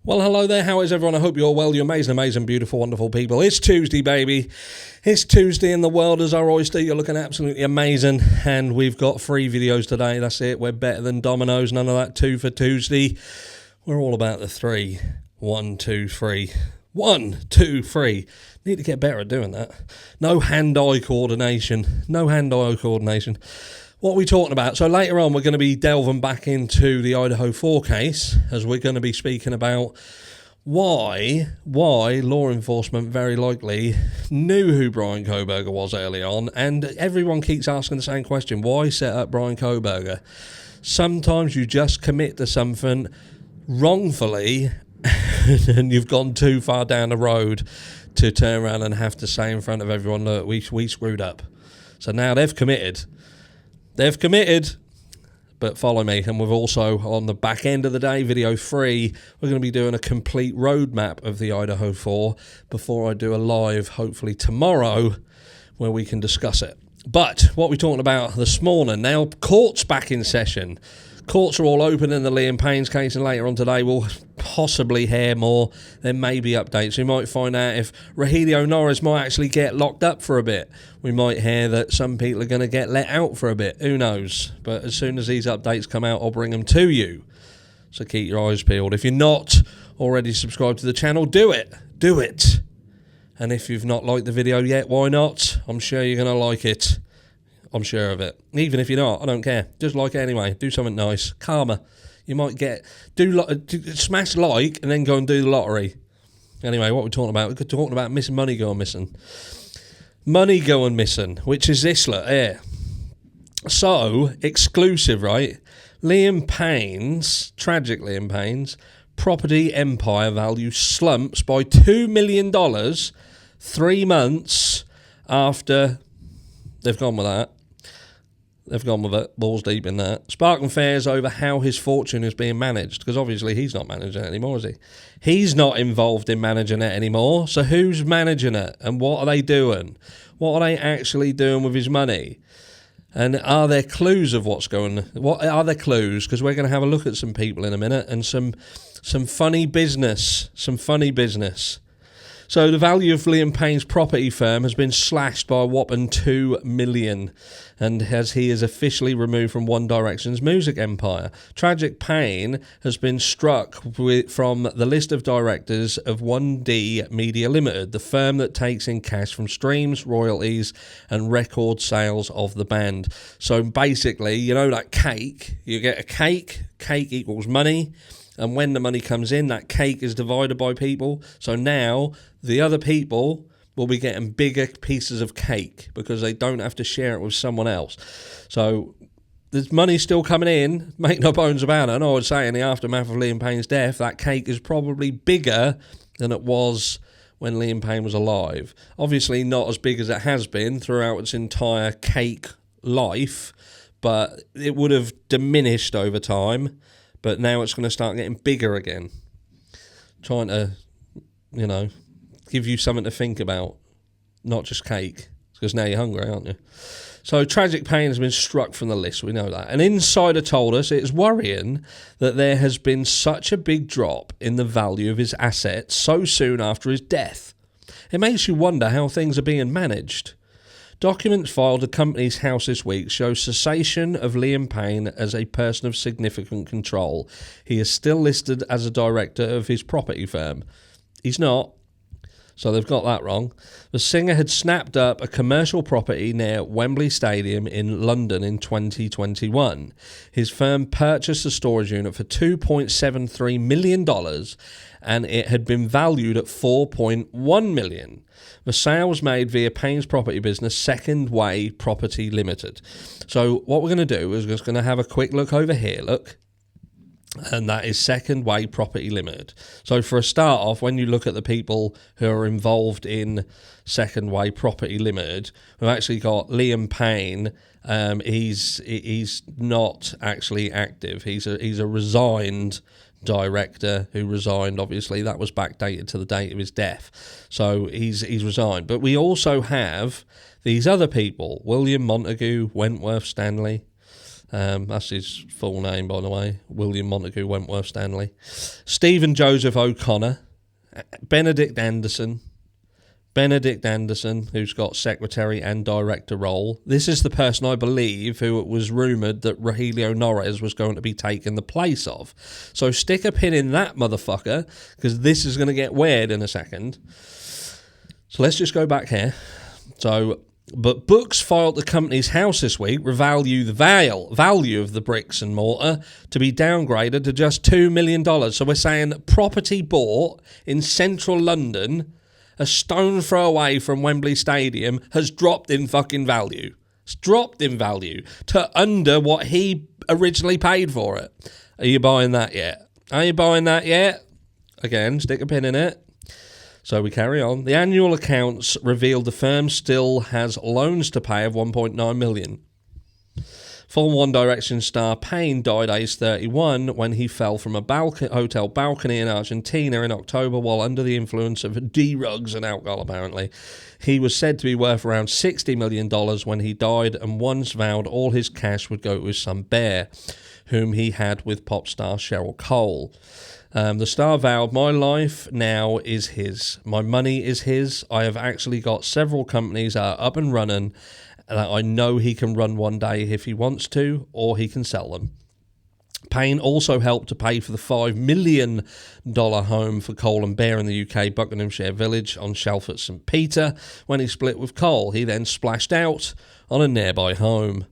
Well, hello there. How is everyone? I hope you're well. You're amazing, beautiful, wonderful people. It's Tuesday, baby. It's Tuesday and the world is our oyster. You're looking absolutely amazing. And we've got 3 videos today. That's it. We're better than dominoes. None of that 2 for Tuesday. We're all about the 3. 1, 2, 3. 1, 2, 3. Need to get better at doing that. No hand-eye coordination. What are we talking about? So later on, we're going to be delving back into the Idaho 4 case, as we're going to be speaking about why law enforcement very likely knew who Brian Kohberger was early on, and everyone keeps asking the same question: why set up Brian Kohberger? Sometimes you just commit to something wrongfully, and you've gone too far down the road to turn around and have to say in front of everyone, look, we screwed up. So now they've committed, but follow me. And we've also, on the back end of the day, video 3, we're going to be doing a complete roadmap of the Idaho 4 before I do a live, hopefully tomorrow, where we can discuss it. But what we're talking about this morning, now court's back in session. Courts are all open in the Liam Paynes case, and later on today we'll possibly hear more. There may be updates. We might find out if Rogelio Norris might actually get locked up for a bit. We might hear that some people are going to get let out for a bit. Who knows? But as soon as these updates come out, I'll bring them to you. So keep your eyes peeled. If you're not already subscribed to the channel, do it. Do it. And if you've not liked the video yet, why not? I'm sure you're going to like it. I'm sure of it. Even if you're not, I don't care. Just like it anyway. Do something nice. Karma. You might smash like and then go and do the lottery. Anyway, what we're talking about? We're talking about money going missing. Money going missing, which is this, look, here. So, exclusive, right? Liam Paynes, tragic Liam Paynes, property empire value slumps by $2 million 3 months after they've gone with that. They've gone with it, balls deep in that. Sparking fears over how his fortune is being managed, because obviously he's not managing it anymore, is he? He's not involved in managing it anymore, so who's managing it? And what are they doing? What are they actually doing with his money? And are there clues of what's going on? What are there clues? Because we're going to have a look at some people in a minute and some funny business. So the value of Liam Payne's property firm has been slashed by a whopping $2 million, and as he is officially removed from One Direction's music empire. Tragic Payne has been struck from the list of directors of 1D Media Limited, the firm that takes in cash from streams, royalties, and record sales of the band. So basically, you know, that cake, you get a cake equals money. And when the money comes in, that cake is divided by people. So now the other people will be getting bigger pieces of cake because they don't have to share it with someone else. So there's money still coming in, make no bones about it. And I would say in the aftermath of Liam Payne's death, that cake is probably bigger than it was when Liam Payne was alive. Obviously not as big as it has been throughout its entire cake life, but it would have diminished over time. But now it's going to start getting bigger again. Trying to, give you something to think about. Not just cake. Because now you're hungry, aren't you? So Tragic Payne has been struck from the list. We know that. An insider told us it's worrying that there has been such a big drop in the value of his assets so soon after his death. It makes you wonder how things are being managed. Documents filed at the company's house this week show cessation of Liam Payne as a person of significant control. He is still listed as a director of his property firm. He's not, so they've got that wrong. The singer had snapped up a commercial property near Wembley Stadium in London in 2021. His firm purchased the storage unit for $2.73 million, and it had been valued at $4.1 million. The sale was made via Payne's property business, Second Way Property Limited. So what we're going to do is we're just going to have a quick look over here, look. And that is Second Way Property Limited. So for a start off, when you look at the people who are involved in Second Way Property Limited, we've actually got Liam Payne. He's not actually active. He's a resigned director who resigned. Obviously that was backdated to the date of his death, so he's resigned. But we also have these other people: William Montague, Wentworth Stanley, That's his full name, by the way. William Montagu Wentworth Stanley. Stephen Joseph O'Connor. Benedict Anderson, who's got secretary and director role. This is the person, I believe, who it was rumoured that Rogelio Norres was going to be taking the place of. So stick a pin in that motherfucker, because this is going to get weird in a second. So let's just go back here. But books filed at the company's house this week revalue the value of the bricks and mortar to be downgraded to just $2 million. So we're saying property bought in central London, a stone throw away from Wembley Stadium, has dropped in fucking value. It's dropped in value to under what he originally paid for it. Are you buying that yet? Again, stick a pin in it. So we carry on. The annual accounts revealed the firm still has loans to pay of $1.9 million. Former One Direction star Payne died aged 31 when he fell from a hotel balcony in Argentina in October while under the influence of D-rugs and alcohol, apparently. He was said to be worth around $60 million when he died and once vowed all his cash would go to his son Bear, whom he had with pop star Cheryl Cole. The star vowed, "My life now is his. My money is his. I have actually got several companies that are up and running that I know he can run one day if he wants to, or he can sell them." Payne also helped to pay for the $5 million home for Cole and Bear in the UK Buckinghamshire Village on Shalford St Peter when he split with Cole. He then splashed out on a nearby home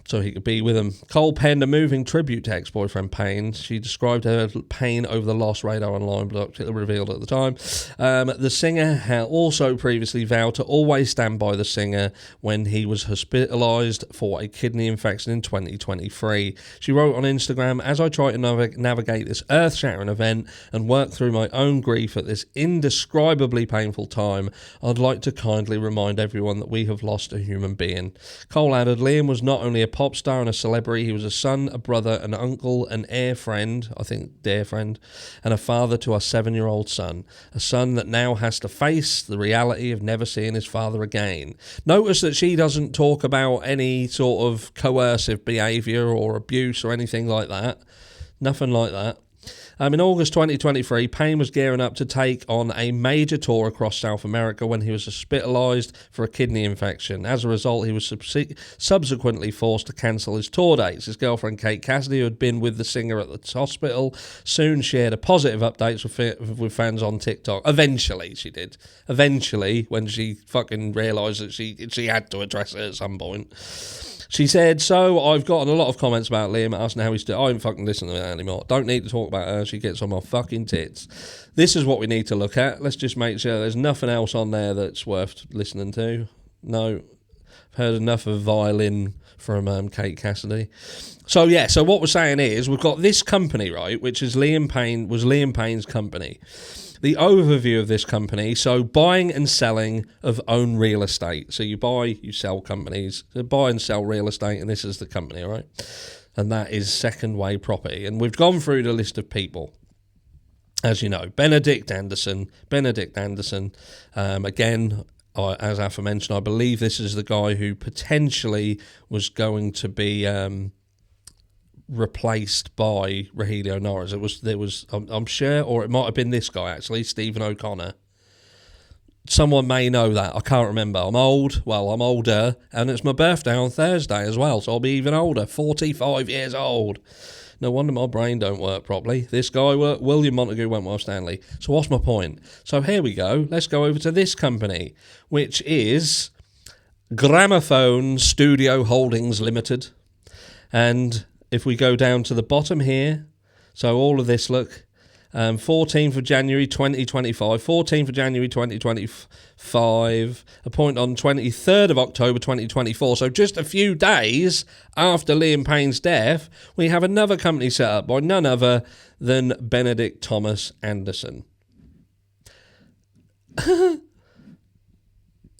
so he could be with him. Cole penned a moving tribute to ex-boyfriend Payne. She described her pain over the Lost Radar Online blog revealed at the time. The singer had also previously vowed to always stand by the singer when he was hospitalised for a kidney infection in 2023. She wrote on Instagram, "As I try to navigate this earth-shattering event and work through my own grief at this indescribably painful time, I'd like to kindly remind everyone that we have lost a human being." Cole added, "Liam was not only a pop star and a celebrity, he was a son, a brother, an uncle, an heir friend, I think dear friend, and a father to our 7-year-old son. A son that now has to face the reality of never seeing his father again." Notice that she doesn't talk about any sort of coercive behaviour or abuse or anything like that. Nothing like that. In August 2023, Payne was gearing up to take on a major tour across South America when he was hospitalised for a kidney infection. As a result, he was subsequently forced to cancel his tour dates. His girlfriend Kate Cassidy, who had been with the singer at the hospital, soon shared a positive updates with fans on TikTok. Eventually, she did. Eventually, when she fucking realised that she had to address it at some point. She said, "So I've gotten a lot of comments about Liam asking how he's doing. I don't fucking listen to that anymore. Don't need to talk about her. She gets on my fucking tits." This is what we need to look at. Let's just make sure there's nothing else on there that's worth listening to. No, I've heard enough of violin from Kate Cassidy. So what we're saying is we've got this company, right, which is Liam Payne's company. The overview of this company, so buying and selling of own real estate. So you buy, you sell companies, so buy and sell real estate, and this is the company, right? And that is Second Way Property. And we've gone through the list of people. As you know, Benedict Anderson. Again, as aforementioned, I believe this is the guy who potentially was going to be replaced by Rogelio Norres. I'm sure, or it might have been this guy actually, Stephen O'Connor. Someone may know that. I can't remember. I'm older, and it's my birthday on Thursday as well, so I'll be even older. 45 years old. No wonder my brain don't work properly. This guy, William Montagu Wentworth Stanley. So what's my point? So here we go. Let's go over to this company, which is Gramophone Studio Holdings Limited. And if we go down to the bottom here, so all of this, look, 14th of January 2025, 14th of January 2025, appointed on 23rd of October 2024. So just a few days after Liam Payne's death, we have another company set up by none other than Benedict Thomas Anderson.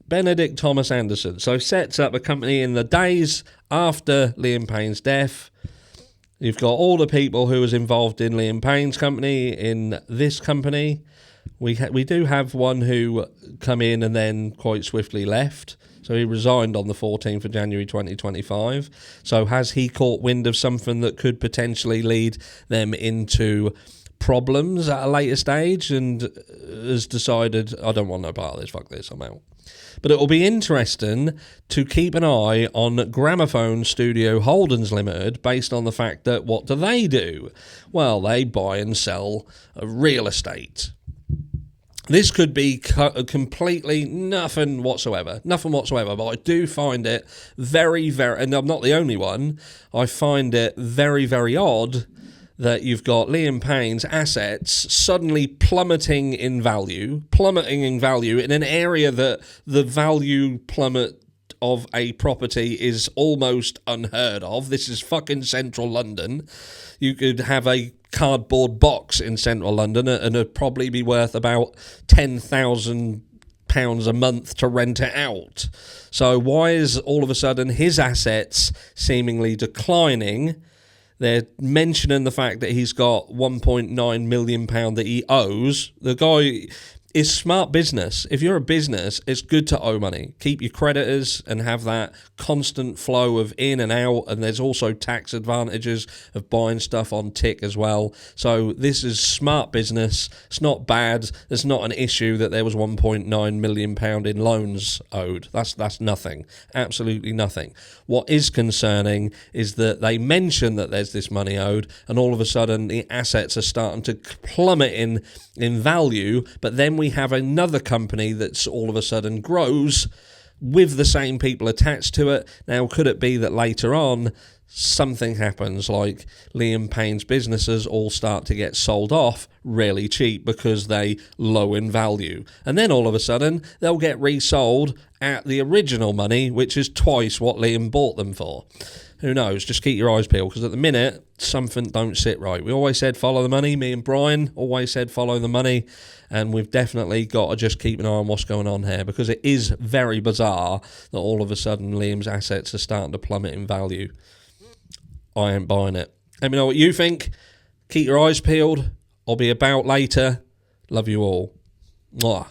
Benedict Thomas Anderson. So sets up a company in the days after Liam Payne's death. You've got all the people who was involved in Liam Payne's company in this company. We do have one who come in and then quite swiftly left. So he resigned on the 14th of January 2025. So has he caught wind of something that could potentially lead them into problems at a later stage and has decided, I don't want no part of this, fuck this, I'm out. But it will be interesting to keep an eye on Gramophone Studio Holdings Limited based on the fact that what do? Well, they buy and sell real estate. This could be completely nothing whatsoever, but I do find it very, very, and I'm not the only one, I find it very, very odd that you've got Liam Payne's assets suddenly plummeting in value in an area that the value plummet of a property is almost unheard of. This is fucking central London. You could have a cardboard box in central London and it'd probably be worth about £10,000 a month to rent it out. So why is all of a sudden his assets seemingly declining? They're mentioning the fact that he's got £1.9 million that he owes. The guy is smart business. If you're a business, it's good to owe money. Keep your creditors and have that constant flow of in and out. And there's also tax advantages of buying stuff on tick as well. So this is smart business. It's not bad. There's not an issue that there was £1.9 million in loans owed. That's nothing. Absolutely nothing. What is concerning is that they mention that there's this money owed and all of a sudden the assets are starting to plummet in value, but then we have another company that's all of a sudden grows with the same people attached to it. Now, could it be that later on something happens, like Liam Payne's businesses all start to get sold off really cheap because they low in value, and then all of a sudden they'll get resold at the original money, which is twice what Liam bought them for? Who knows? Just keep your eyes peeled, because at the minute, something don't sit right. We always said follow the money. Me and Brian always said follow the money. And we've definitely got to just keep an eye on what's going on here, because it is very bizarre that all of a sudden Liam's assets are starting to plummet in value. I ain't buying it. Let me know what you think. Keep your eyes peeled. I'll be about later. Love you all. Mwah.